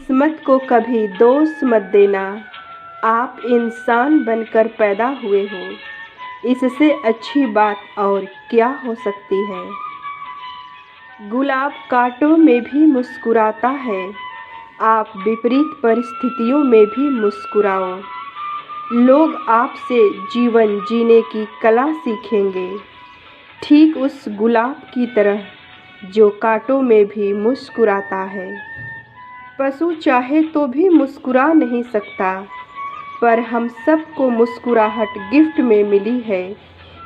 किस्मत को कभी दोष मत देना। आप इंसान बनकर पैदा हुए हो, इससे अच्छी बात और क्या हो सकती है। गुलाब कांटों में भी मुस्कुराता है, आप विपरीत परिस्थितियों में भी मुस्कुराओ। लोग आपसे जीवन जीने की कला सीखेंगे, ठीक उस गुलाब की तरह जो कांटों में भी मुस्कुराता है। पशु चाहे तो भी मुस्कुरा नहीं सकता, पर हम सबको मुस्कुराहट गिफ्ट में मिली है,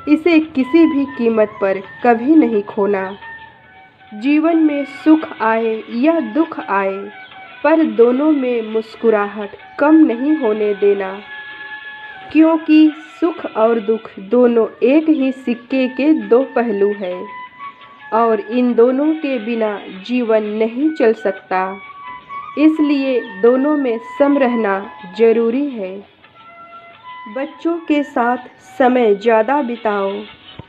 इसे किसी भी कीमत पर कभी नहीं खोना। जीवन में सुख आए या दुख आए, पर दोनों में मुस्कुराहट कम नहीं होने देना, क्योंकि सुख और दुख दोनों एक ही सिक्के के दो पहलू हैं और इन दोनों के बिना जीवन नहीं चल सकता। इसलिए दोनों में सम रहना जरूरी है। बच्चों के साथ समय ज़्यादा बिताओ,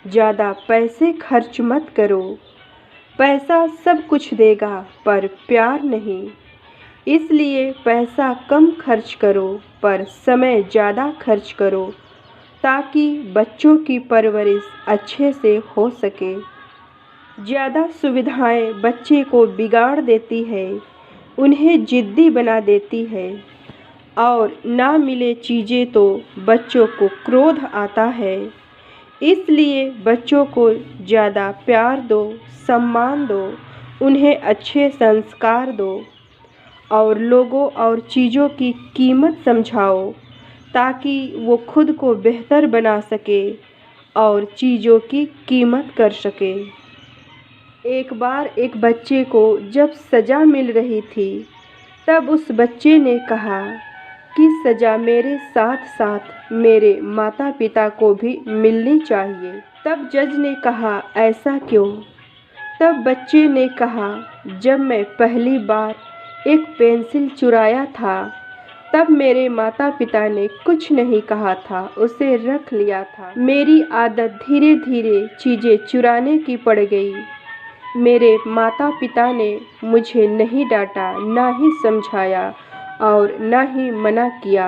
ज़्यादा पैसे खर्च मत करो। पैसा सब कुछ देगा पर प्यार नहीं, इसलिए पैसा कम खर्च करो पर समय ज़्यादा खर्च करो, ताकि बच्चों की परवरिश अच्छे से हो सके। ज़्यादा सुविधाएं बच्चे को बिगाड़ देती है, उन्हें जिद्दी बना देती है और ना मिले चीज़ें तो बच्चों को क्रोध आता है। इसलिए बच्चों को ज़्यादा प्यार दो, सम्मान दो, उन्हें अच्छे संस्कार दो और लोगों और चीज़ों की कीमत समझाओ, ताकि वो खुद को बेहतर बना सके और चीज़ों की कीमत कर सके। एक बार एक बच्चे को जब सज़ा मिल रही थी, तब उस बच्चे ने कहा कि सज़ा मेरे साथ साथ मेरे माता पिता को भी मिलनी चाहिए। तब जज ने कहा, ऐसा क्यों? तब बच्चे ने कहा, जब मैं पहली बार एक पेंसिल चुराया था, तब मेरे माता पिता ने कुछ नहीं कहा था, उसे रख लिया था। मेरी आदत धीरे धीरे चीज़ें चुराने की पड़ गई। मेरे माता पिता ने मुझे नहीं डांटा, ना ही समझाया और ना ही मना किया।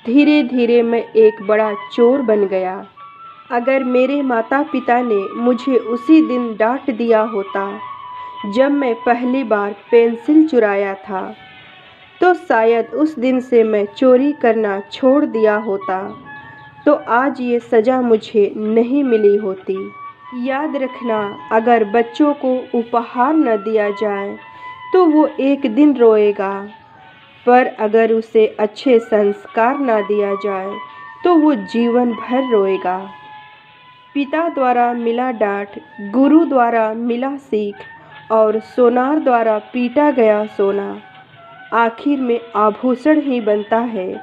धीरे धीरे मैं एक बड़ा चोर बन गया। अगर मेरे माता पिता ने मुझे उसी दिन डांट दिया होता जब मैं पहली बार पेंसिल चुराया था, तो शायद उस दिन से मैं चोरी करना छोड़ दिया होता, तो आज ये सज़ा मुझे नहीं मिली होती। याद रखना, अगर बच्चों को उपहार न दिया जाए तो वो एक दिन रोएगा, पर अगर उसे अच्छे संस्कार न दिया जाए तो वो जीवन भर रोएगा। पिता द्वारा मिला डांट, गुरु द्वारा मिला सीख और सोनार द्वारा पीटा गया सोना आखिर में आभूषण ही बनता है,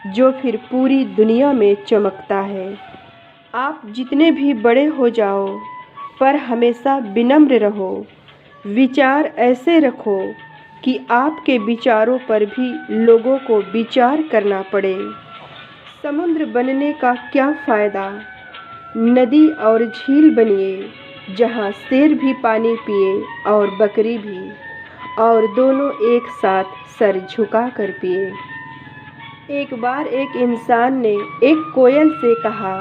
जो फिर पूरी दुनिया में चमकता है। आप जितने भी बड़े हो जाओ, पर हमेशा विनम्र रहो। विचार ऐसे रखो कि आपके विचारों पर भी लोगों को विचार करना पड़े। समुद्र बनने का क्या फ़ायदा? नदी और झील बनिए, जहाँ शेर भी पानी पिए और बकरी भी, और दोनों एक साथ सर झुका कर पिए। एक बार एक इंसान ने एक कोयल से कहा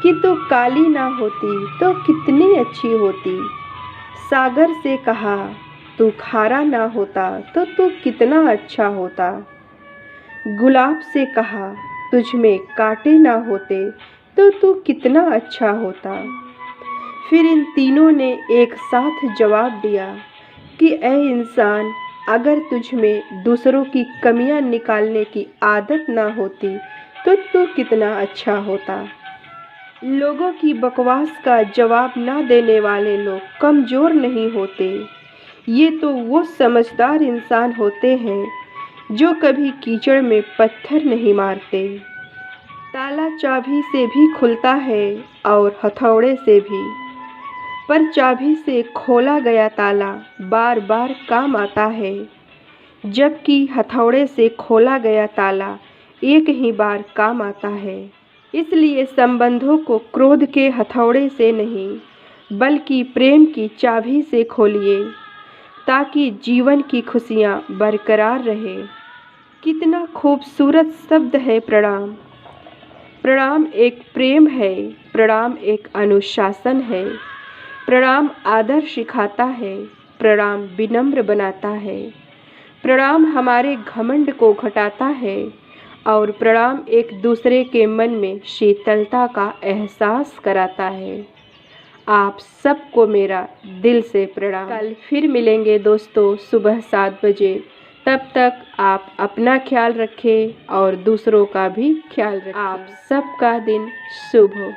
कि तू काली ना होती तो कितनी अच्छी होती। सागर से कहा, तू खारा ना होता तो तू कितना अच्छा होता। गुलाब से कहा, तुझ में कांटे ना होते तो तू कितना अच्छा होता। फिर इन तीनों ने एक साथ जवाब दिया कि ऐ इंसान, अगर तुझ में दूसरों की कमियां निकालने की आदत ना होती तो तू कितना अच्छा होता। लोगों की बकवास का जवाब ना देने वाले लोग कमज़ोर नहीं होते, ये तो वो समझदार इंसान होते हैं जो कभी कीचड़ में पत्थर नहीं मारते। ताला चाबी से भी खुलता है और हथौड़े से भी, पर चाबी से खोला गया ताला बार बार काम आता है, जबकि हथौड़े से खोला गया ताला एक ही बार काम आता है। इसलिए संबंधों को क्रोध के हथौड़े से नहीं, बल्कि प्रेम की चाबी से खोलिए। ताकि जीवन की खुशियाँ बरकरार रहे। कितना खूबसूरत शब्द है प्रणाम। प्रणाम एक प्रेम है, प्रणाम एक अनुशासन है, प्रणाम आदर सिखाता है, प्रणाम विनम्र बनाता है, प्रणाम हमारे घमंड को घटाता है और प्रणाम एक दूसरे के मन में शीतलता का एहसास कराता है। आप सबको मेरा दिल से प्रणाम। कल फिर मिलेंगे दोस्तों सुबह 7 बजे। तब तक आप अपना ख्याल रखें और दूसरों का भी ख्याल रखें। आप सबका दिन शुभ हो।